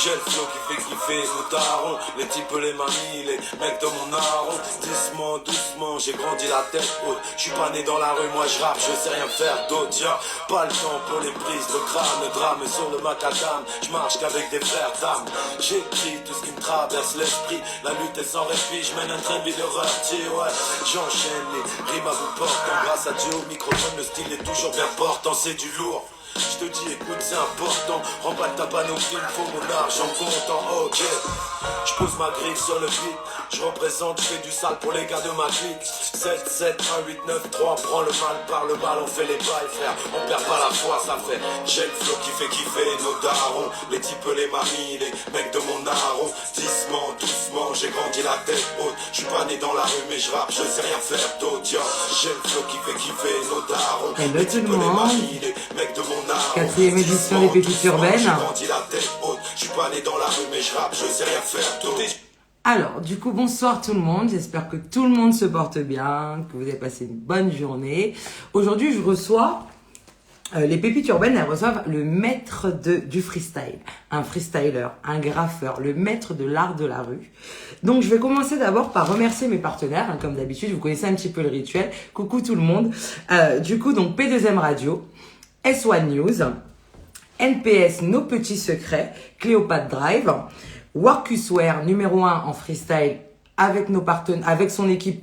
J'ai le flow qui fait kiffer nos darons, les types, les mamies, les mecs de mon arrondissement, doucement, j'ai grandi la tête haute. J'suis pas né dans la rue, moi je rappe, je sais rien faire d'autre. Tiens, pas le temps pour les prises de crâne, drame sur le macadam. J'marche qu'avec des frères d'âme. J'écris tout ce qui me traverse l'esprit. La lutte est sans répit, j'mène un train de vie d'horreur. Ouais, j'enchaîne les rimes à bout portant. Grâce à Dieu au microphone, le style est toujours bien portant, c'est du lourd. Je te dis écoute c'est important, remballe ta panoplie, il faut mon argent comptant, ok. Je pose ma grille sur le beat, je représente, je fais du sale pour les gars de ma clique. 7, 7, 1, 8, 9, 3, prends le mal par le mal, on fait les bails frère, on perd pas la foi, ça fait. J'ai le flow qui fait kiffer nos darons, les types, les mamies, les mecs de mon arrondissement, doucement, j'ai grandi la tête haute. Je suis pas né dans la rue mais je rappe, je sais rien faire d'autre. J'ai le flow qui fait kiffer nos darons, les types, les mamies, les mecs de mon 4e édition des Pépites Urbaines. Alors, du coup, bonsoir tout le monde. J'espère que tout le monde se porte bien, que vous avez passé une bonne journée. Aujourd'hui, je reçois les Pépites Urbaines. Elles reçoivent le maître du freestyle, un freestyler, un graffeur, le maître de l'art de la rue. Donc, je vais commencer d'abord par remercier mes partenaires. Comme d'habitude, vous connaissez un petit peu le rituel. Coucou tout le monde. Du coup, donc P2M Radio, S1 News, NPS Nos Petits Secrets, Cléopâtre Drive, Workuswear numéro 1 en freestyle avec nos partenaires, avec son équipe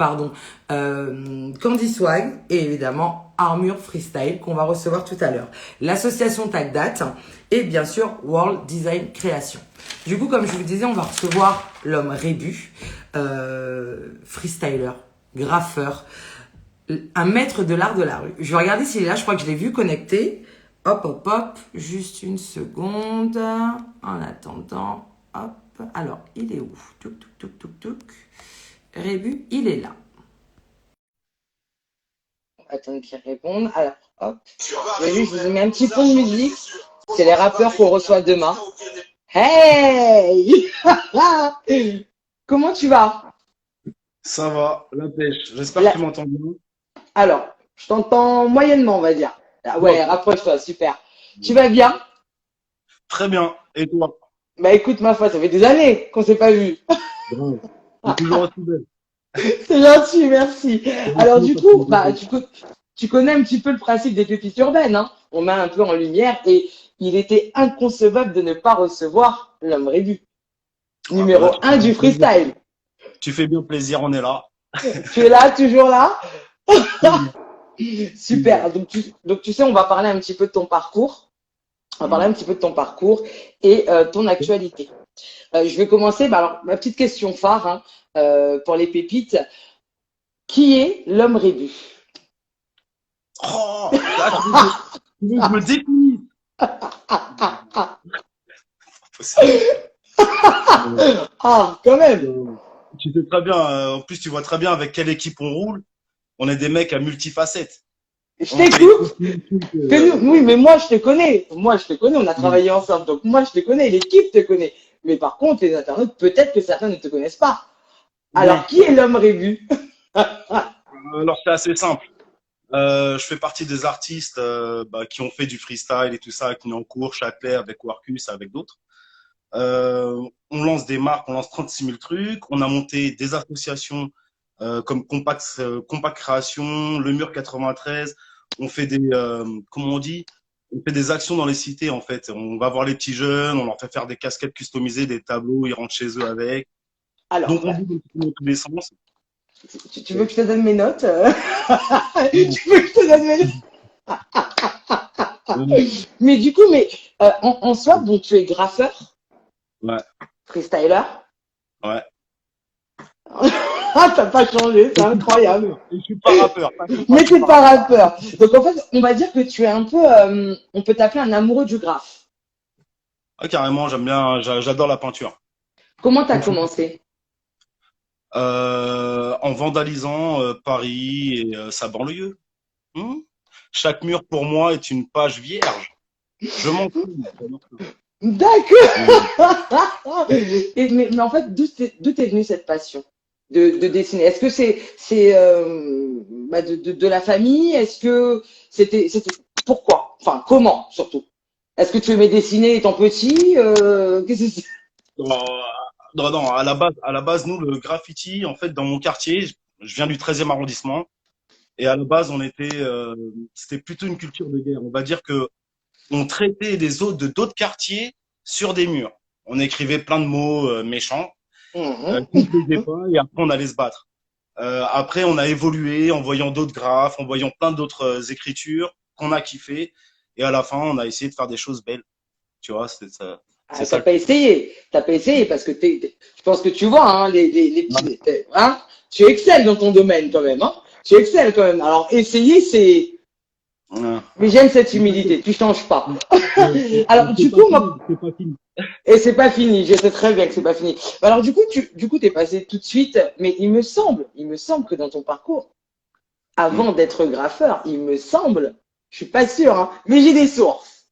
Candy Swag et évidemment Armure Freestyle qu'on va recevoir tout à l'heure. L'association Tagdat et bien sûr World Design Création. Du coup, comme je vous disais, on va recevoir l'homme Rébu, freestyler, graffeur, un maître de l'art de la rue. Je vais regarder s'il est là, je crois que je l'ai vu connecté. Hop, hop, hop, juste une seconde. En attendant, hop. Alors, il est où? Touc, touc, touc, touc, touc. Rébu, il est là. Attends qu'il réponde. Alors, hop. J'ai vu, je vous ai mis un petit fond de musique. C'est les rappeurs qu'on reçoit demain. Hey! Comment tu vas? Ça va, la pêche. J'espère que tu m'entends bien. Alors, je t'entends moyennement, on va dire. Ah ouais, rapproche-toi, super. Tu vas bien? Très bien. Et toi? Bah écoute, ma foi, ça fait des années qu'on s'est pas vu. Bon, t'es toujours aussi belle. C'est gentil, merci. Alors du coup, tu connais un petit peu le principe des Pépites Urbaines, hein? On met un peu en lumière et il était inconcevable de ne pas recevoir l'homme Rébu. Numéro 1 du freestyle. Tu fais bien plaisir, on est là. Tu es là, toujours là? Super. Donc tu sais, on va parler un petit peu de ton parcours. On va parler un petit peu de ton parcours et ton actualité. Je vais commencer. Alors, ma petite question phare pour les pépites. Qui est l'homme Rébu? Oh, là, tu veux que je me définisse. Ah, quand même. Tu sais très bien. En plus, tu vois très bien avec quelle équipe on roule. On est des mecs à multifacettes. Je t'écoute. Oui, mais moi, je te connais. Moi, je te connais. On a travaillé ensemble. Donc, moi, je te connais. L'équipe te connaît. Mais par contre, les internautes, peut-être que certains ne te connaissent pas. Alors, qui est l'homme Rébu? Alors, c'est assez simple. Je fais partie des artistes qui ont fait du freestyle et tout ça, qui sont en cours, Châtelet, avec Warkus, avec d'autres. On lance des marques, on lance 36 000 trucs. On a monté des associations comme Compact Création, Le Mur 93. On fait comment on dit? On fait des actions dans les cités, en fait. On va voir les petits jeunes, on leur fait faire des casquettes customisées, des tableaux, ils rentrent chez eux avec. Alors, donc, on bouge dans tous les sens. Tu veux que je te donne mes notes? Tu veux que je te donne mes notes? Mais du coup, en soi, donc tu es graffeur? Ouais. Freestyler? Ouais. Ah, t'as pas changé, c'est incroyable. Je suis pas rappeur. Mais t'es pas rappeur. Donc en fait, on va dire que tu es un peu, on peut t'appeler un amoureux du graphe. Ah, carrément, j'aime bien, j'adore la peinture. Comment t'as commencé? En vandalisant Paris et sa banlieue. Chaque mur pour moi est une page vierge. Je m'en fous. D'accord. Mais en fait, d'où t'es venue cette passion? de dessiner? Est-ce que de la famille? Est-ce que c'était pourquoi? Enfin, comment surtout? Est-ce que tu aimais dessiner étant petit? Qu'est-ce que c'est? Non, non, à la base, nous, le graffiti, en fait, dans mon quartier, je viens du 13e arrondissement, et à la base, c'était plutôt une culture de guerre. On va dire que on traitait d'autres quartiers sur des murs. On écrivait plein de mots méchants, qui ne plaisaient pas, et après, on allait se battre. Après, on a évolué en voyant d'autres graphes, en voyant plein d'autres écritures qu'on a kiffé, et à la fin, on a essayé de faire des choses belles. Tu vois, c'est ça. Ah, C'est ça. t'as pas essayé parce que je pense que tu vois, hein, les petits, hein, tu excelles dans ton domaine quand même, hein, tu excelles quand même. Alors, essayer, Ouais. mais j'aime cette humilité, tu changes pas. Alors, du coup, moi, C'est pas fini. et c'est pas fini, je sais très bien que c'est pas fini. Alors, du coup, t'es passé tout de suite, mais il me semble que dans ton parcours, avant d'être graffeur, je suis pas sûr, hein, mais j'ai des sources.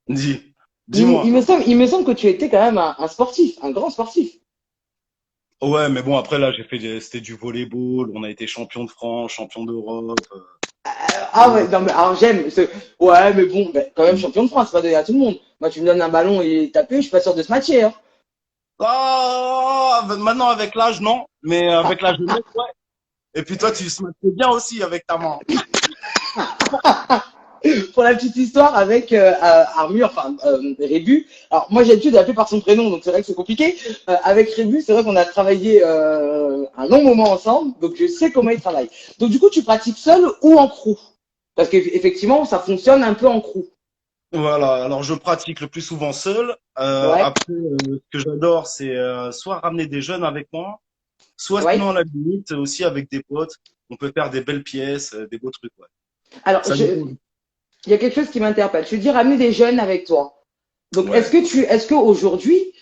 Dis-moi. Il me semble que tu étais quand même un sportif, un grand sportif. Ouais, mais bon, après, là, c'était du volleyball. On a été champion de France, champion d'Europe. Ah ouais, non mais alors ouais, mais bon, ben, quand même champion de France, c'est pas donné à tout le monde. Moi, tu me donnes un ballon et taper, je suis pas sûr de ce matcher, hein. Ah, maintenant, avec l'âge, non. Mais avec la jeunesse, ouais. Et puis toi, tu se matches bien aussi avec ta main. Pour la petite histoire avec Armure, enfin Rébu. Alors moi j'ai l'habitude d'appeler par son prénom, donc c'est vrai que c'est compliqué. Avec Rébu, c'est vrai qu'on a travaillé un long moment ensemble, donc je sais comment il travaille. Donc du coup, tu pratiques seul ou en crew? Parce qu'effectivement, ça fonctionne un peu en crew. Voilà. Alors, je pratique le plus souvent seul. Ouais, Après, ce que j'adore, c'est soit ramener des jeunes avec moi, soit ouais. sinon, à la limite, aussi avec des potes. On peut faire des belles pièces, des beaux trucs, ouais. Alors, Ça dépend. il y a quelque chose qui m'interpelle. Tu dis ramener des jeunes avec toi. Donc, Ouais. est-ce que aujourd'hui,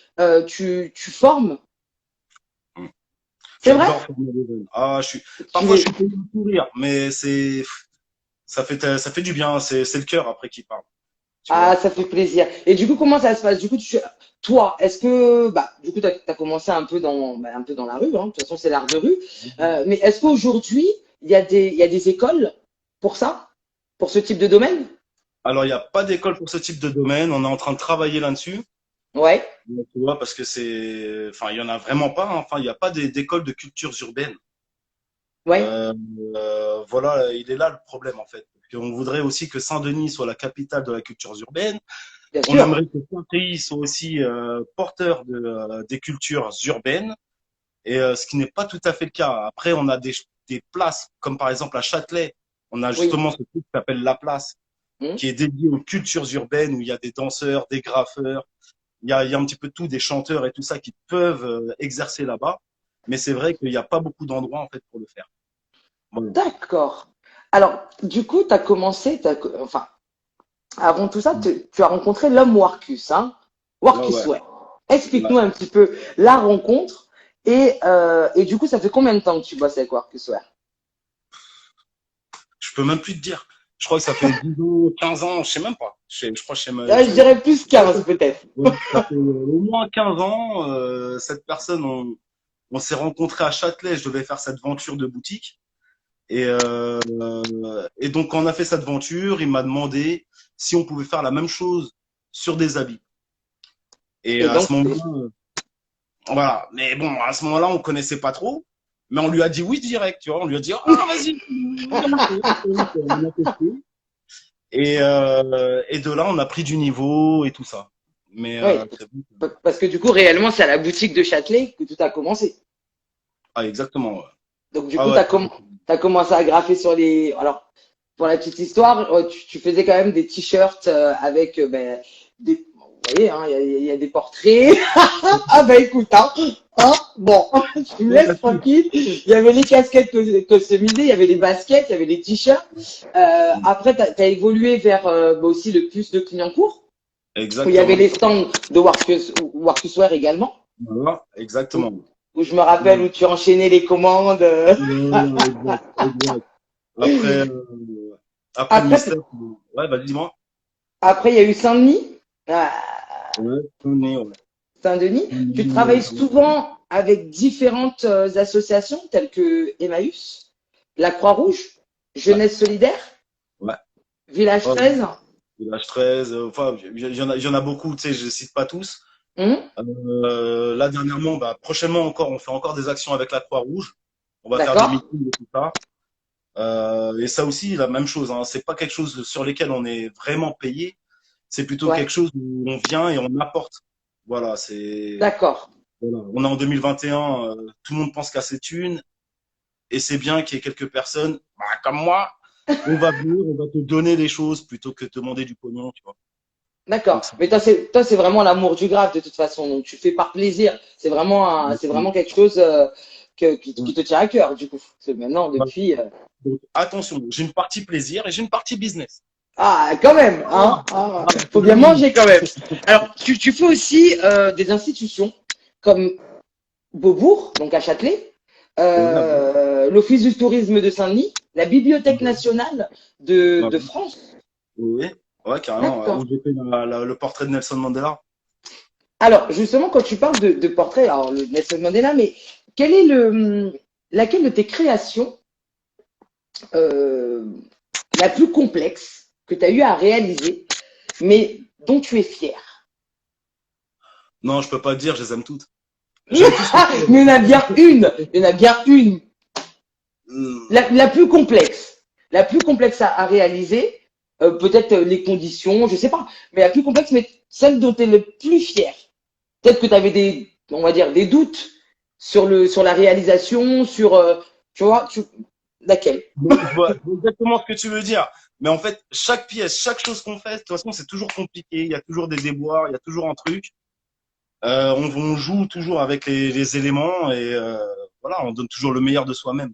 tu formes? Mm. C'est vrai? J'adore former des jeunes. Tu Parfois, je les- suis payé de sourire, mais ça fait du bien. C'est le cœur après qui parle. Tu Ah, vois. ça fait plaisir. Et du coup, comment ça se passe? Du coup, toi, est-ce que, bah, du coup, t'as commencé un peu dans la rue, hein. De toute façon, c'est l'art de rue. Mais est-ce qu'aujourd'hui, il y a des écoles pour ça? Pour ce type de domaine? Alors, il n'y a pas d'école pour ce type de domaine. On est en train de travailler là-dessus. Ouais, Tu vois, parce que enfin, il y en a vraiment pas, hein. Enfin, il n'y a pas d'école de cultures urbaines. ouais, Euh, voilà, il est là le problème, en fait. On voudrait aussi que Saint-Denis soit la capitale de la culture urbaine. bien On sûr. aimerait que Saint-Pays soit aussi porteur des cultures urbaines. Et ce qui n'est pas tout à fait le cas. Après, on a des places, comme par exemple à Châtelet, on a Oui. justement ce truc qui s'appelle La Place, Hmm. qui est dédié aux cultures urbaines, où il y a des danseurs, des graffeurs, il y a un petit peu de tout, des chanteurs et tout ça qui peuvent exercer là-bas. Mais c'est vrai qu'il n'y a pas beaucoup d'endroits en fait pour le faire. Voilà. D'accord. Alors, du coup, enfin, avant tout ça, tu as rencontré l'homme Warcus, hein? Ouais, Warcus, ouais. ouais. Ouais. Explique-nous un petit peu la rencontre et du coup, ça fait combien de temps que tu bosses avec Warcus, ouais? Je peux même plus te dire. Je crois que ça fait 10 ans, 15 ans, je sais même pas. Je crois que Je dirais plus 15 peut-être. ouais, ça fait au moins 15 ans. Cette personne, on s'est rencontrés à Châtelet. Je devais faire cette venture de boutique. Et donc, quand on a fait cette venture, il m'a demandé si on pouvait faire la même chose sur des habits. Et Et à donc, ce moment-là, voilà. Mais bon, à ce moment-là, on connaissait pas trop. Mais on lui a dit oui direct, tu vois. On lui a dit, ah, vas-y, on a testé. Et de là, on a pris du niveau et tout ça. Mais ouais, c'est bon. parce que du coup, réellement, c'est à la boutique de Châtelet que tout a commencé. Ah, exactement. Ouais. Donc, du Ah coup, ouais. t'as commencé à graffer sur les. Alors, pour la petite histoire, tu faisais quand même des t-shirts avec ben, des. Vous voyez, hein, il y a des portraits. Ah, bah écoute, hein, bon, tu me laisses tranquille. Il y avait les casquettes customisées, il y avait les baskets, il y avait les t-shirts. Après, t'as évolué vers bah, aussi le plus de Clignancourt, où il y avait Exactement. les stands de Warcuswear également. Voilà, exactement. Où je me rappelle où tu enchaînais les commandes. Voilà, exact, exact. Après, après le Après, mystère, ouais, bah dis-moi. après, il y a eu Saint-Denis. Ah, Ouais, on est, ouais. Saint-Denis. On Tu est, travailles souvent. avec différentes associations telles que Emmaüs, la Croix-Rouge, Jeunesse Solidaire, Ouais. Village Ouais. 13. Village 13, enfin, il y en a beaucoup, tu sais, je cite pas tous. Hum, Là, dernièrement, bah, prochainement encore, on fait encore des actions avec la Croix-Rouge. On va faire des d'accord, meetings et tout ça. Et ça aussi, la même chose, hein. C'est pas quelque chose sur lesquels on est vraiment payé. C'est plutôt ouais, quelque chose où on vient et on apporte. Voilà, c'est, d'accord. voilà. On est en 2021, tout le monde pense qu'à ses thunes. Et c'est bien qu'il y ait quelques personnes, bah, comme moi, on va venir, on va te donner des choses plutôt que de te demander du pognon, tu vois. D'accord. Donc, c'est Mais toi, c'est vraiment l'amour du graphe de toute façon. Donc, tu fais par plaisir. C'est vraiment quelque chose qui te tient à cœur, du coup. Parce que maintenant, depuis. donc, attention, j'ai une partie plaisir et j'ai une partie business. Ah, quand même, hein. Ah, faut bien manger quand même. Alors, tu fais aussi des institutions comme Beaubourg, donc à Châtelet, l'Office du tourisme de Saint-Denis, la Bibliothèque nationale de France. Oui, ouais, carrément. Ouais. D'accord. Où j'ai fait le portrait de Nelson Mandela. Alors, justement, quand tu parles de portrait, alors le Nelson Mandela, mais quel est laquelle de tes créations euh, la plus complexe que tu as eu à réaliser, mais dont tu es fier? Non, je peux pas te dire, je les aime toutes. Mais J'aime tout ce que tu il y en a bien une, il y en a bien une, fais. la plus complexe, à réaliser, peut-être les conditions, je sais pas, mais la plus complexe, mais celle dont tu es le plus fier. Peut-être que tu avais on va dire, des doutes sur la réalisation, tu vois, laquelle? Je vois exactement ce que tu veux dire. Mais en fait, chaque pièce, chaque chose qu'on fait, de toute façon, c'est toujours compliqué. Il y a toujours des déboires, il y a toujours un truc. On joue toujours avec les éléments et voilà, on donne toujours le meilleur de soi-même.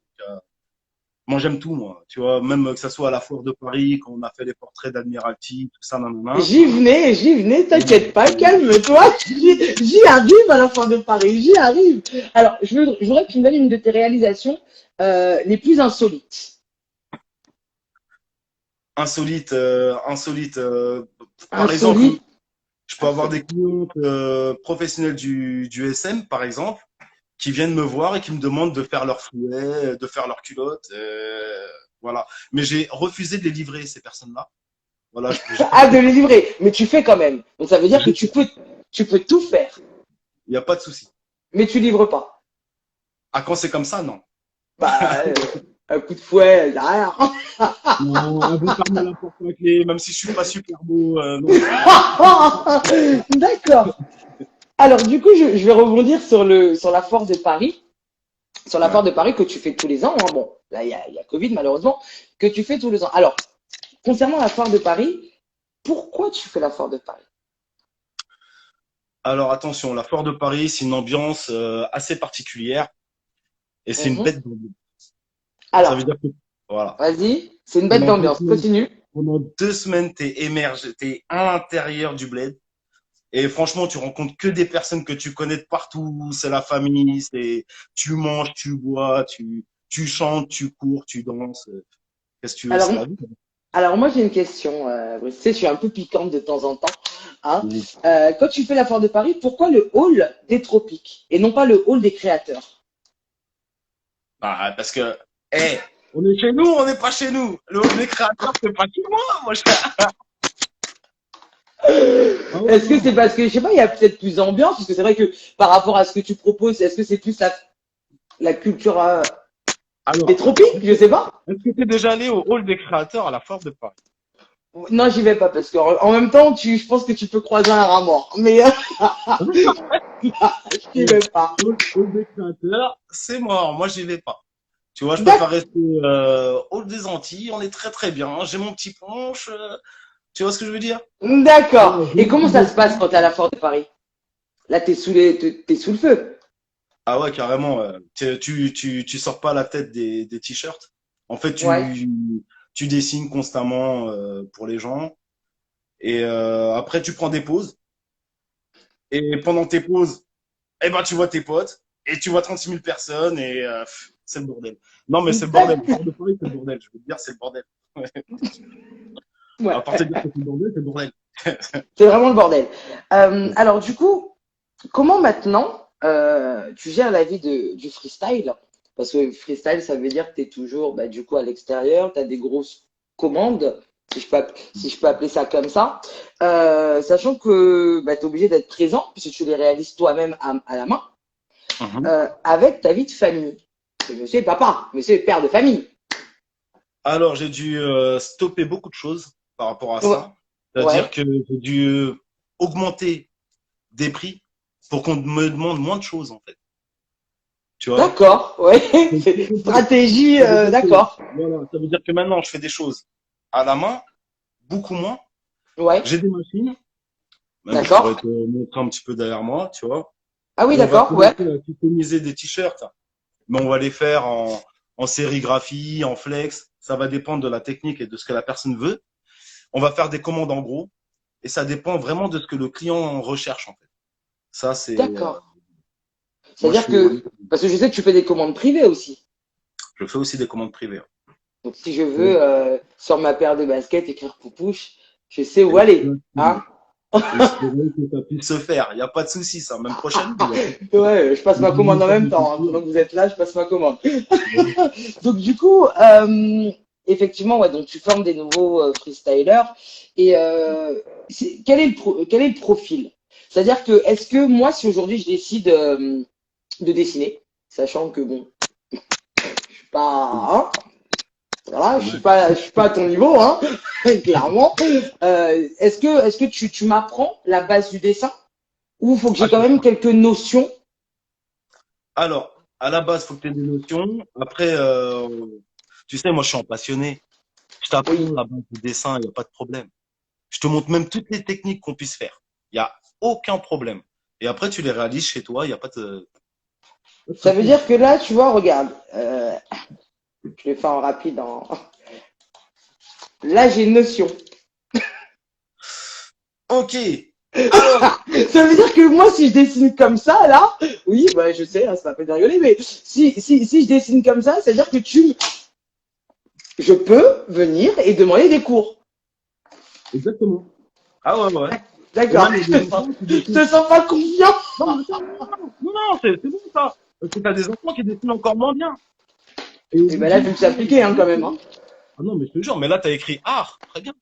Moi, j'aime tout, moi. Tu vois, même que ça soit à la Foire de Paris, quand on a fait les portraits d'Admiralty, tout ça, nanana. J'y venais, t'inquiète pas, calme-toi, j'y arrive à la fin de Paris, j'y arrive. Alors, je voudrais que tu me donnes une de tes réalisations les plus insolites. Insolite. Par exemple, Insolites, je peux avoir des clientes professionnels du SM, par exemple, qui viennent me voir et qui me demandent de faire leurs fouets, de faire leurs culottes. Voilà. Mais j'ai refusé de les livrer, ces personnes-là. Voilà, j'ai pas hâte fait de ça. les livrer, mais tu fais quand même. Donc ça veut dire que tu peux tout faire, Il n'y a pas de souci. mais tu livres pas. Ah, quand c'est comme ça, non. Bah, un coup de fouet, y a rien. Non, elles vont fermer la porte à clé, même si je suis pas super beau. Non. D'accord. Alors, du coup, je vais rebondir sur la foire de Paris. Sur la foire Ouais. de Paris que tu fais tous les ans. Hein. Bon, là, il y a Covid, malheureusement, que tu fais tous les ans. Alors, concernant la foire de Paris, pourquoi tu fais la foire de Paris? Alors attention, la Foire de Paris, c'est une ambiance assez particulière et c'est une Mhm. bête d'ambiance. Ça veut Alors, dire que voilà, vas-y, c'est une bête pendant deux d'ambiance. semaines, Continue. pendant 2 semaines, t'es émergé, t'es à l'intérieur du bled. Et franchement, tu rencontres que des personnes que tu connais de partout. C'est la famille, tu manges, tu bois, tu chantes, tu cours, tu danses. Qu'est-ce que tu veux, Alors, c'est la vie. alors moi, j'ai une question. Brice. Tu sais, je suis un peu piquante de temps en temps. Hein. Oui. Quand tu fais la foire de Paris, pourquoi le hall des tropiques et non pas le hall des créateurs? Bah, parce que, eh, on est chez nous, on n'est pas chez nous. Les créateurs, c'est pas chez moi, moi. Ah ouais, Est-ce que c'est non. parce que, je sais pas, il y a peut-être plus d'ambiance? Parce que c'est vrai que par rapport à ce que tu proposes, est-ce que c'est plus la culture des Alors, tropiques? Je sais pas. est-ce que tu es déjà allé au hall des créateurs à la Foire de Paris? Non, j'y vais pas parce qu'en même temps, je pense que tu peux croiser un rat mort. Mais j'y vais pas. Hall des créateurs, c'est mort. Moi, j'y vais pas. Tu vois, je préfère D'ac- rester hall des Antilles. On est très très bien. J'ai mon petit punch. Tu vois ce que je veux dire? D'accord. Ouais, Et comment ça se passe quand t'es à la foire de Paris? Là, t'es sous le feu. Ah ouais, carrément. Tu sors pas la tête des t-shirts. En fait, Ouais. tu dessines constamment pour les gens. Et après, tu prends des pauses. Et pendant tes pauses, eh ben, tu vois tes potes. Et tu vois 36 000 personnes. Et c'est le bordel. Non, mais c'est le bordel. D'ac- Hors de Paris, c'est le bordel. Je veux te dire, c'est le bordel. Ouais. À part de dire que c'est le bordel, C'est vraiment le bordel. Alors, du coup, comment maintenant? tu gères la vie du freestyle? Parce que freestyle, ça veut dire que tu es toujours bah, du coup à l'extérieur, tu as des grosses commandes, si je peux appeler ça comme ça, sachant que bah, tu es obligé d'être présent, puisque tu les réalises toi-même à la main, Mhm. avec ta vie de famille. Monsieur est papa, monsieur est père de famille. Alors, j'ai dû stopper beaucoup de choses par rapport à Ouais. ça. C'est-à-dire Ouais. que j'ai dû augmenter des prix pour qu'on me demande moins de choses, en fait. Tu vois? D'accord, ouais. Donc, C'est stratégie, ça veut dire que, d'accord. voilà, ça veut dire que maintenant, je fais des choses à la main, beaucoup moins. Ouais, J'ai des machines, même je pourrais d'accord. te montrer un petit peu derrière moi, tu vois. Ah oui, On va d'accord, ouais. commencer à customiser des t-shirts, mais on va les faire en sérigraphie, en flex. Ça va dépendre de la technique et de ce que la personne veut. On va faire des commandes en gros, et ça dépend vraiment de ce que le client recherche, en fait. Ça, D'accord. moi, C'est-à-dire que, parce que je sais que tu fais des commandes privées aussi. je fais aussi des commandes privées. Donc si je Ouais. veux, sur ma paire de baskets, écrire Poupouche, je sais où aller. Exactement. Hein? Espérons que ça puisse se faire. Il n'y a pas de souci, ça. Même prochainement, il y a pas de Ouais, je passe ma commande en même temps. Hein. souci. Pendant que vous êtes là, je passe ma commande. Donc du coup, effectivement, ouais, donc tu formes des nouveaux freestylers. Et quel est le profil? C'est-à-dire que, est-ce que moi, si aujourd'hui je décide de dessiner, sachant que bon, je suis pas, hein, voilà, Ouais. je suis pas à ton niveau, hein, clairement. Est-ce que tu m'apprends la base du dessin ou faut que j'ai Ah, quand même quelques notions? alors, à la base, faut que tu aies des notions. Après, tu sais, moi, je suis un passionné. Je Oui, t'apprends la base du dessin, il n'y a pas de problème. Je te montre même toutes les techniques qu'on puisse faire. Il n'y a aucun problème. Et après, tu les réalises chez toi, il n'y a pas de ça veut souci. dire que là, tu vois, regarde, je vais faire en rapide. Là, j'ai une notion. Ok. Alors, Ça veut dire que moi, si je dessine comme ça, là, oui, bah, je sais, hein, ça m'a fait rigoler, mais si je dessine comme ça veut dire que je peux venir et demander des cours. exactement. Ah ouais, ouais. Et D'accord. même, il y a des enfants qui Je dessinent. te sens pas confiant. Non, mais attends, non, c'est bon ça. Parce que t'as des enfants qui dessinent encore moins bien. Et au Et bout ben là, d'une vu que c'est semaine, appliqué, hein, deux quand même. Hein. semaines. Ah non, mais je te jure, mais là, t'as écrit art. Très bien.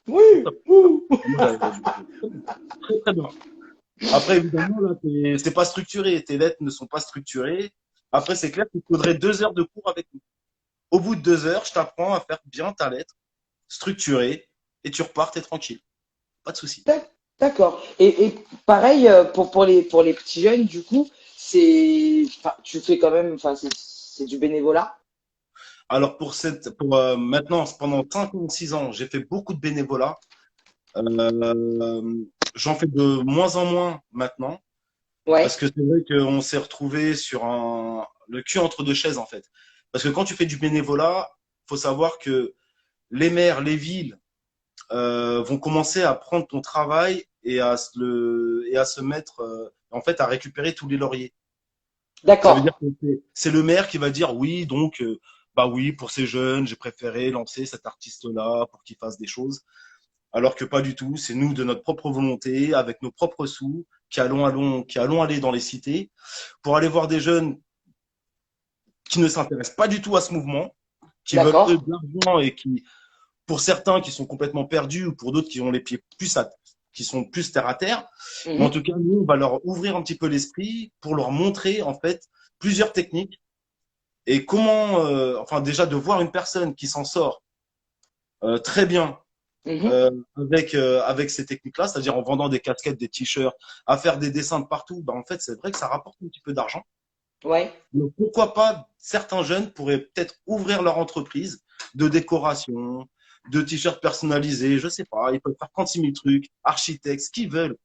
Oui. Ouh. Moi, très, très bien. Après, évidemment, là, c'est pas structuré. Tes lettres ne sont pas structurées. Après, c'est clair qu'il faudrait 2 heures de cours avec nous. Au bout de 2 heures, je t'apprends à faire bien ta lettre, structurée, et tu repars, t'es tranquille. Pas de souci. D'accord. Et pareil pour les petits jeunes, du coup, enfin, tu fais quand même, enfin, c'est du bénévolat. Alors, pour maintenant, pendant 5 ou 6 ans, j'ai fait beaucoup de bénévolat. J'en fais de moins en moins maintenant. Parce Ouais. que c'est vrai qu'on s'est retrouvé sur le cul entre deux chaises, en fait. Parce que quand tu fais du bénévolat, faut savoir que les maires, les villes vont commencer à prendre ton travail et à se mettre, en fait, à récupérer tous les lauriers. Ça veut D'accord. dire que c'est le maire qui va dire oui, donc, bah oui, pour ces jeunes, j'ai préféré lancer cet artiste-là pour qu'il fasse des choses. Alors que pas du tout. C'est nous, de notre propre volonté, avec nos propres sous, qui allons aller dans les cités pour aller voir des jeunes qui ne s'intéressent pas du tout à ce mouvement, qui veulent eux D'accord. de l'argent et qui, pour certains, qui sont complètement perdus ou pour d'autres qui ont les pieds qui sont plus terre à terre. Mais en Mhm. tout cas, nous, on va leur ouvrir un petit peu l'esprit pour leur montrer en fait plusieurs techniques et comment, enfin déjà de voir une personne qui s'en sort très bien Mhm. avec ces techniques-là, c'est-à-dire en vendant des casquettes, des t-shirts, à faire des dessins de partout, bah, en fait, c'est vrai que ça rapporte un petit peu d'argent. Ouais. Donc, pourquoi pas, certains jeunes pourraient peut-être ouvrir leur entreprise de décoration, de t-shirts personnalisés, je sais pas, ils peuvent faire 36 000 trucs, architectes, ce qu'ils veulent.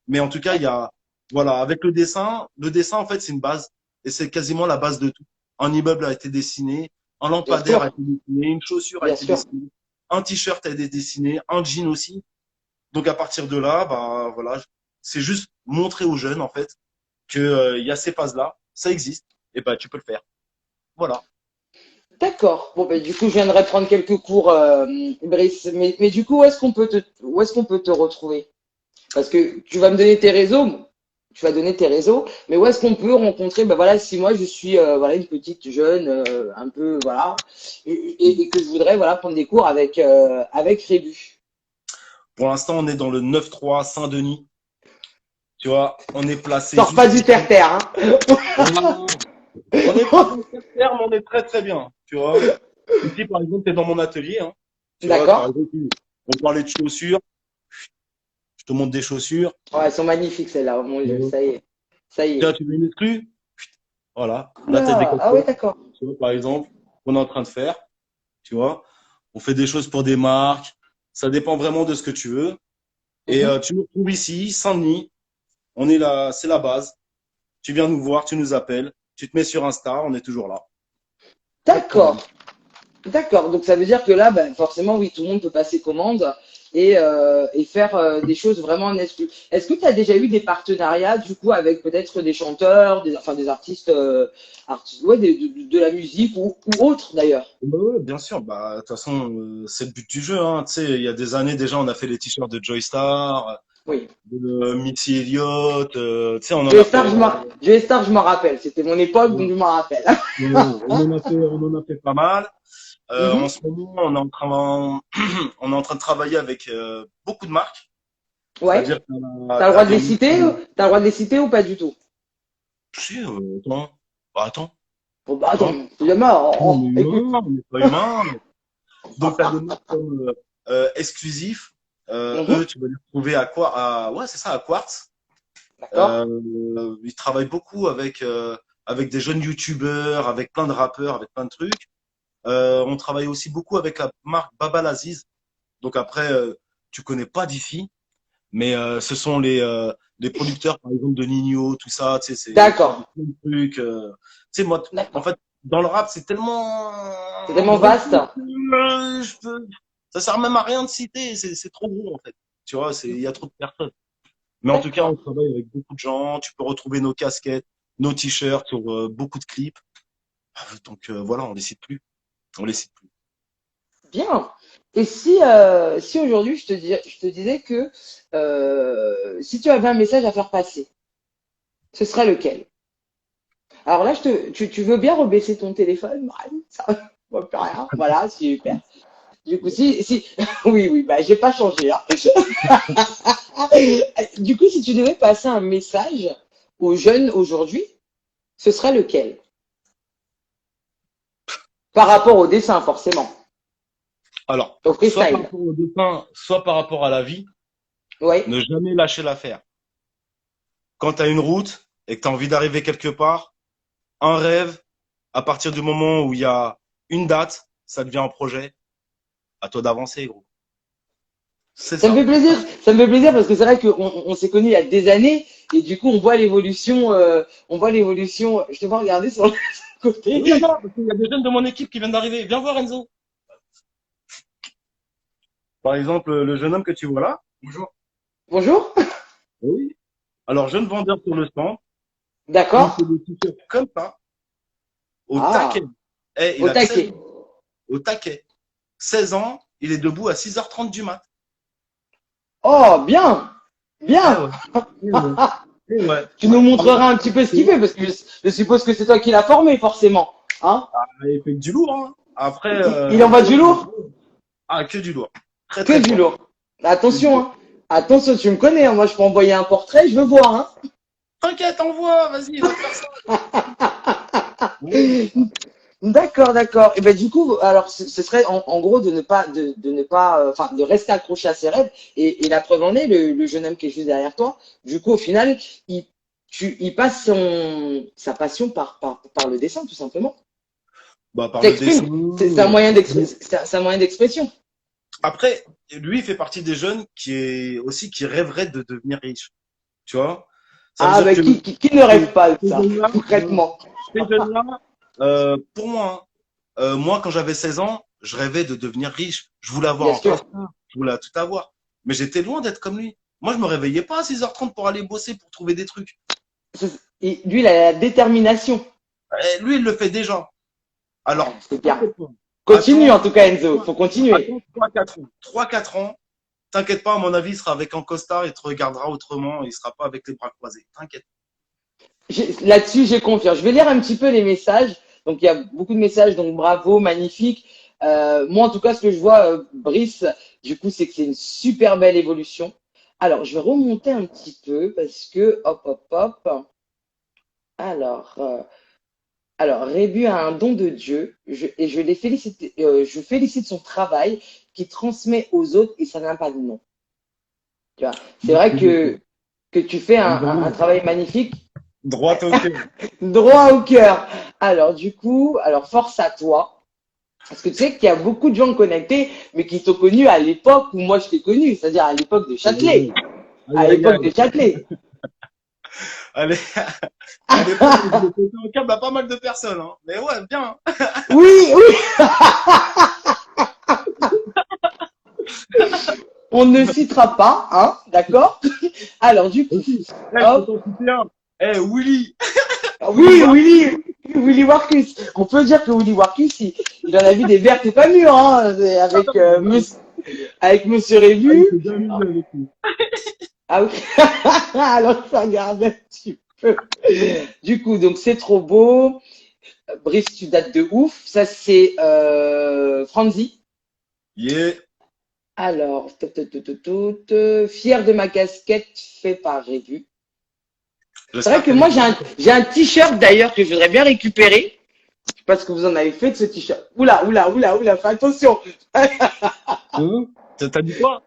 Mais en tout cas, il y a, voilà, avec le dessin, en fait, c'est une base. Et c'est quasiment la base de tout. Un immeuble a été dessiné, un Bien lampadaire a sûr. été dessiné, une chaussure a Bien été sûr. dessinée, un t-shirt a été dessiné, un jean aussi. Donc à partir de là, bah voilà, c'est juste montrer aux jeunes en fait que il y a ces phases-là, ça existe, et bah tu peux le faire. Voilà. D'accord. Bon, ben, du coup, je viendrai prendre quelques cours, Brice. Mais du coup, où est-ce qu'on peut te retrouver? Parce que tu vas me donner tes réseaux. tu vas donner tes réseaux, mais où est-ce qu'on peut rencontrer, ben voilà, si moi je suis voilà une petite jeune, un peu voilà, et que je voudrais voilà prendre des cours avec Rébu. Pour l'instant, on est dans le 9-3 Saint-Denis. Tu vois, on est placé Sors pas juste du ici. terre-terre, hein. On n'est pas dans le terme, mais on est très très bien. Tu vois. Ici, par exemple, tu es dans mon atelier. Hein. Tu vois, par D'accord? exemple, on parlait de chaussures. Je te montre des chaussures. Ouais, elles sont magnifiques celles-là, oh mon Dieu, ça y est, ça y Tiens, est. tu veux une exclue? Voilà. Là, tu as des Oula, ah ouais, casquettes. d'accord. Tu vois, par exemple, qu'on est en train de faire. Tu vois. On fait des choses pour des marques. Ça dépend vraiment de ce que tu veux. Et Mhm. tu nous trouves ici, Saint-Denis. On est là, c'est la base. Tu viens nous voir, tu nous appelles. Tu te mets sur Insta, on est toujours là. Pas de problème. D'accord. D'accord, donc ça veut dire que là, ben, forcément, oui, tout le monde peut passer commande et faire des choses vraiment en exclu. Est-ce que tu as déjà eu des partenariats, du coup, avec peut-être des chanteurs, enfin des artistes, ouais, de la musique ou autres d'ailleurs? Ouais, bien sûr, bah, de toute façon, c'est le but du jeu. Hein. Tu sais, il y a des années déjà, on a fait les t-shirts de Joystar, Oui. de Missy Elliott. Tu sais, on en Joe a Star, fait. Joe Star, je m'en rappelle. C'était mon époque, donc je m'en rappelle. On en a fait pas mal. En Mhm. ce moment, on est en train de travailler avec beaucoup de marques. Ouais. C'est-à-dire qu'on T'as le a droit de des les marques citer? T'as le droit de les citer ou pas du tout? si, attends. Bah, attends. Bon, bah attends, Attends. excusez-moi, On est écoute. humain, on n'est pas humain. Donc, tu as des marques comme Exclusif. Mhm. Eux, tu vas les retrouver ouais, c'est ça, à Quartz. D'accord. Ils travaillent beaucoup avec des jeunes youtubeurs, avec plein de rappeurs, avec plein de trucs. On travaille aussi beaucoup avec la marque Babalaziz. Donc après, tu connais pas d'ici, mais ce sont les producteurs, par exemple, de Nino, tout ça. Tu sais, ils font D'accord. plein de trucs. Tu sais, moi, en D'accord. fait, dans le rap, c'est tellement C'est tellement gros vaste. que ça sert même à rien de citer. C'est trop gros, en fait. Tu vois, il y a trop de personnes. Mais en tout cas, on D'accord. travaille avec beaucoup de gens. Tu peux retrouver nos casquettes, nos t-shirts sur beaucoup de clips. Donc voilà, on les cite plus. On les cite plus. Bien. Et si aujourd'hui je te disais que si tu avais un message à faire passer, ce serait lequel? Alors là, tu veux bien rebaisser ton téléphone, Marianne? Ça va plus rien. Voilà, super. Du coup, oui, oui, bah, j'ai pas changé, hein. Du coup, si tu devais passer un message aux jeunes aujourd'hui, ce serait lequel? Par rapport au dessin, forcément. Alors, Au soit par freestyle. rapport au dessin, soit par rapport à la vie, Oui. ne jamais lâcher l'affaire. Quand tu as une route et que tu as envie d'arriver quelque part, un rêve, à partir du moment où il y a une date, ça devient un projet. À toi d'avancer, gros. C'est Ça me ça. fait plaisir, ça me fait plaisir parce que c'est vrai qu'on s'est connus il y a des années et du coup on voit l'évolution. Je te vois regarder sur le Oui, côté. non, parce qu'il y a des jeunes de mon équipe qui viennent d'arriver. Viens voir Enzo. Par exemple, le jeune homme que tu vois là. Bonjour. Bonjour. Oui. Alors, jeune vendeur sur le stand. Il fait D'accord. des t-shirts comme ça, au taquet. Ah, Eh, il au a que 16 taquet. ans, au taquet. 16 ans, il est debout à 6h30 du mat. Oh, bien, Eh bien. ouais. Eh ouais. Eh ouais. Tu nous Ah ouais. montreras un petit peu ce qu'il fait parce que je suppose que c'est toi qui l'as formé forcément. Hein? Il fait que du lourd, hein. Après, Il envoie du lourd? que du lourd. Très, Que très du fort. lourd. Que du Attention, lourd. hein. Attention, tu me connais, hein. Moi je peux envoyer un portrait, je veux voir, T'inquiète, envoie, vas-y, va te faire ça. Ouais. hein. D'accord, d'accord. Et ben du coup, alors ce serait en gros de ne pas, enfin de rester accroché à ses rêves. Et la preuve en est, le jeune homme qui est juste derrière toi. Du coup, au final, il passe sa passion par le dessin, tout simplement. Bah, par le dessin. T'exprimes. C'est un moyen c'est un moyen d'expression. Après, lui, il fait partie des jeunes qui rêveraient de devenir riches. Tu vois? Ça veut Ah dire ben que qui ne rêve pas de ces ça, jeunes-là, concrètement. ces jeunes-là, pour moi, moi, quand j'avais 16 ans, je rêvais de devenir riche. Je voulais avoir Bien un sûr. costard. Je voulais tout avoir. Mais j'étais loin d'être comme lui. Moi, je me réveillais pas à 6h30 pour aller bosser, pour trouver des trucs. Et lui, il a la détermination. Lui, il le fait déjà. Alors, C'est bien. t'inquiète pas. Continue Attends, en tout cas, Enzo. Faut continuer. attends 3-4 ans. 3-4 ans, T'inquiète pas, à mon avis, il sera avec un costard, il te regardera autrement, il sera pas avec les bras croisés. T'inquiète. Là-dessus, j'ai confiance. Je vais lire un petit peu les messages. Donc, il y a beaucoup de messages. Donc, bravo, magnifique. Moi, en tout cas, ce que je vois, Brice, du coup, c'est que c'est une super belle évolution. Alors, je vais remonter un petit peu parce que, hop, hop, hop. Alors, Rébu a un don de Dieu et je les félicite, je félicite son travail qui transmet aux autres et ça n'a pas de nom. Tu vois, c'est vrai que tu fais un travail magnifique. Droit au cœur. Droit au cœur. Alors, du coup, force à toi. Parce que tu sais qu'il y a beaucoup de gens connectés, mais qui t'ont connu à l'époque où moi je t'ai connu, c'est-à-dire à l'époque de Châtelet. À Aïe, aïe, l'époque de aïe. Châtelet. Allez, à l'époque, je pétais un câble à pas mal de personnes, hein. Mais ouais, bien. Oui, oui. On ne citera pas, hein, d'accord? Alors, du coup, Aussi. Eh, je peux hop. t'en citer un. Eh, Willy. Willy Oui, Wark. Willy Warkus. On peut dire que Willy Warkus, il en a vu des vertes et pas mûres, hein, avec Monsieur Ah, il Rébu. s'est bien amusé avec lui. Ah oui. Alors, ça regarde un petit peu. Du coup, donc c'est trop beau. Brice, tu dates de ouf. Ça, c'est Franzi. Yeah. Alors, fier de ma casquette fait par Rébu. C'est vrai J'espère que qu'elle moi, est. j'ai un t-shirt d'ailleurs que je voudrais bien récupérer. Je sais pas ce que vous en avez fait de ce t-shirt. Oula, fais attention. T'as dit quoi?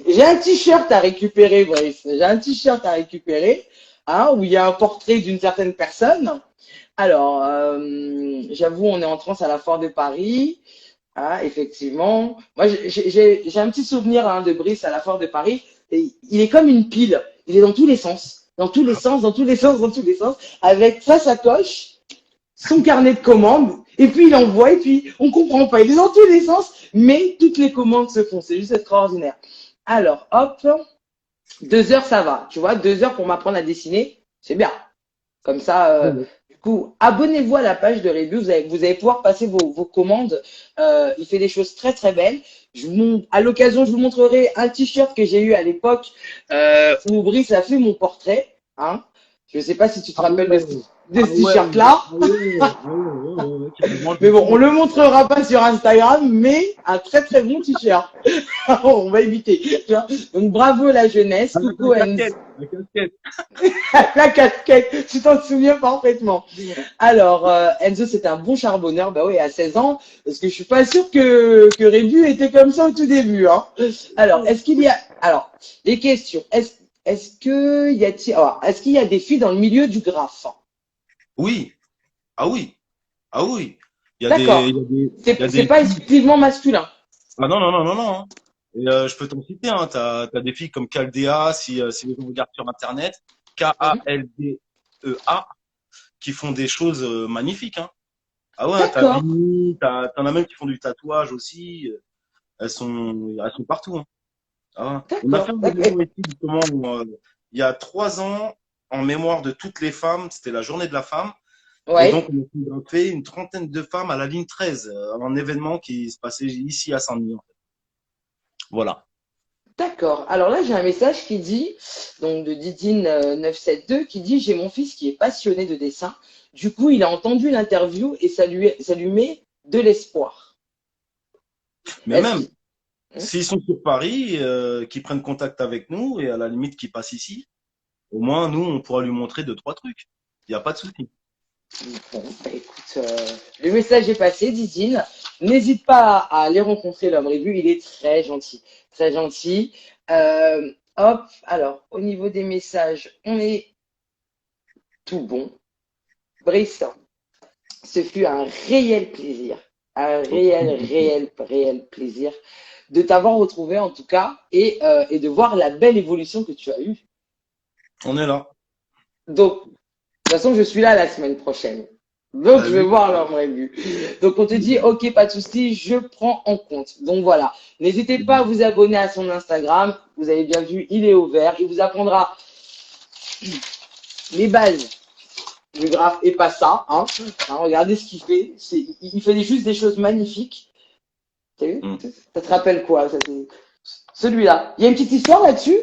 J'ai un t-shirt à récupérer, Brice. J'ai un t-shirt à récupérer, hein, où il y a un portrait d'une certaine personne. Alors, j'avoue, on est en transe à la foire de Paris. Ah, effectivement. Moi, j'ai un petit souvenir hein, de Brice à la foire de Paris. Et il est comme une pile. Il est dans tous les sens. Dans tous les sens, dans tous les sens, dans tous les sens. Avec sa sacoche, son carnet de commandes. Et puis, il envoie. Et puis, on comprend pas. Il est dans tous les sens. Mais toutes les commandes se font. C'est juste extraordinaire. Alors, hop. 2 heures, ça va. Tu vois, 2 heures pour m'apprendre à dessiner. C'est bien. Comme ça, du coup, abonnez-vous à la page de Rébu. Vous allez pouvoir passer vos commandes. Il fait des choses très très belles. À l'occasion, je vous montrerai un t-shirt que j'ai eu à l'époque où Brice a fait mon portrait. Hein. Je ne sais pas si tu te Ah rappelles ouais. de Ah ce ouais. t-shirt-là. Ah ouais. Carrément, Mais bon, on le montrera pas sur Instagram, mais un très très bon t-shirt. On va éviter. Tu vois. Donc bravo la jeunesse. avec Coucou la Enzo. casquette. La casquette. La casquette, tu t'en souviens parfaitement. Alors, Enzo, c'était un bon charbonneur, bah oui, à 16 ans, parce que je suis pas sûre que Rébu était comme ça au tout début. Hein. Alors, les questions. Est-ce qu'il y a des filles dans le milieu du graphe? Oui. Ah oui. Ah oui. D'accord. Il y a C'est des pas filles. exclusivement masculin. Ah non, non, non, non, non, hein. Et je peux t'en citer, hein. T'as des filles comme Caldea, si les gens regardent sur Internet, Mhm. Kaldea, qui font des choses magnifiques, hein. Ah ouais, t'as D'accord. Vini, t'en as même qui font du tatouage aussi. Elles sont partout, hein. Ah ouais. On a fait D'accord. un événement ici, justement, où, il y a 3 ans, en mémoire de toutes les femmes, c'était la journée de la femme. Et donc, Ouais. on a photographié une trentaine de femmes à la ligne 13, un événement qui se passait ici à Saint-Denis, en fait. Voilà. D'accord. Alors là, j'ai un message qui dit, donc de Didine 972, qui dit, j'ai mon fils qui est passionné de dessin. Du coup, il a entendu l'interview et ça lui met de l'espoir. Mais Est-ce même, qu'il... Hein. s'ils sont sur Paris, qu'ils prennent contact avec nous et à la limite qu'ils passent ici, au moins, nous, on pourra lui montrer deux, trois trucs. Il n'y a pas de souci. Bon, bah, écoute, le message est passé, Didine. N'hésite pas à aller rencontrer l'homme Rébu, il est très gentil. Très gentil. Hop, alors, au niveau des messages, on est tout bon. Brice, ce fut un réel plaisir, un réel plaisir de t'avoir retrouvé en tout cas et de voir la belle évolution que tu as eue. On est là. Donc, de toute façon, je suis là la semaine prochaine. Donc, je vais Vas-y. voir leur revue. Donc, on te dit, ok, pas de souci, je prends en compte. Donc, voilà. N'hésitez pas à vous abonner à son Instagram. Vous avez bien vu, il est ouvert. Il vous apprendra les bases du graphe et pas ça. Hein. Hein, regardez ce qu'il fait. Il fait juste des choses magnifiques. T'as vu? Mm. Ça te rappelle quoi ça, Celui-là. Il y a une petite histoire là-dessus?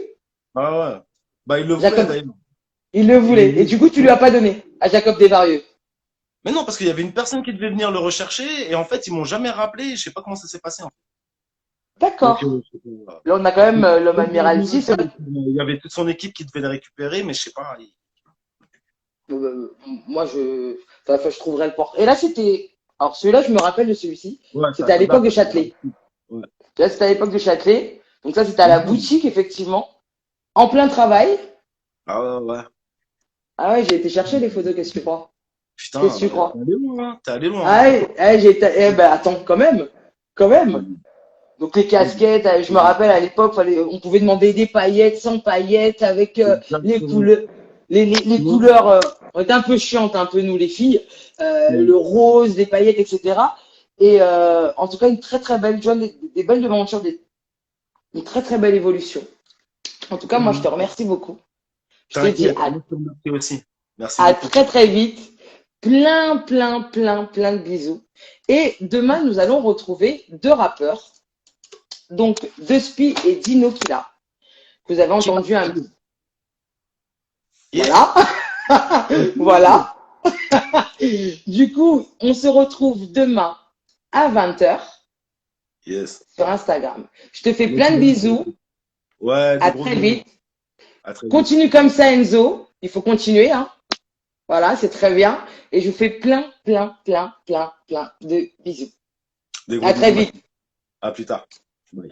Ah ouais. Bah, il le voulait Jacob, d'ailleurs. il le voulait. Et du coup, tu lui as pas donné à Jacob Desvarieux. Mais non, parce qu'il y avait une personne qui devait venir le rechercher et en fait, ils m'ont jamais rappelé. Je sais pas comment ça s'est passé. En fait. Donc, D'accord. Là, on a quand même l'homme admiralty. il y avait toute son équipe qui devait le récupérer, mais je sais pas. Moi, enfin, je trouverais le port. Et là, c'était. Alors, celui-là, je me rappelle de celui-ci. Ouais, C'était à ça l'époque date. de Châtelet. Ouais. Là, c'était à l'époque de Châtelet. Donc, ça, c'était à la boutique, effectivement. En plein travail. Ah ouais, ouais. Ah ouais, j'ai été chercher les photos, qu'est-ce que tu crois? Putain, Qu'est-ce que tu t'es crois? allé loin, hein. T'es allé loin. Ah ouais, ouais, eh ben, attends, quand même. Quand même. Donc, les casquettes, je me rappelle à l'époque, on pouvait demander des paillettes, sans paillettes, avec les couleurs. Les couleurs, on était un peu chiantes, un peu nous les filles. Le rose, des paillettes, etc. Et en tout cas, une très très belle, John, des belles devantures, une très très belle évolution. En tout cas, moi, je te remercie beaucoup. Je te dis T'inquiète, moi, je te remercie aussi. Merci à beaucoup. très très vite. Plein, plein, plein, plein de bisous. Et demain, nous allons retrouver deux rappeurs. Donc, De Spi et Dino Killa. Vous avez entendu un. Yeah. Voilà. Voilà. Du coup, on se retrouve demain à 20h Yes. sur Instagram. Je te fais plein de bisous. Ouais, À des gros très bisous. vite. À très vite. Continue comme ça, Enzo. Il faut continuer, hein. Voilà, c'est très bien. Et je vous fais plein, plein, plein, plein, plein de bisous. Des gros À très bisous. vite. À plus tard. Bye.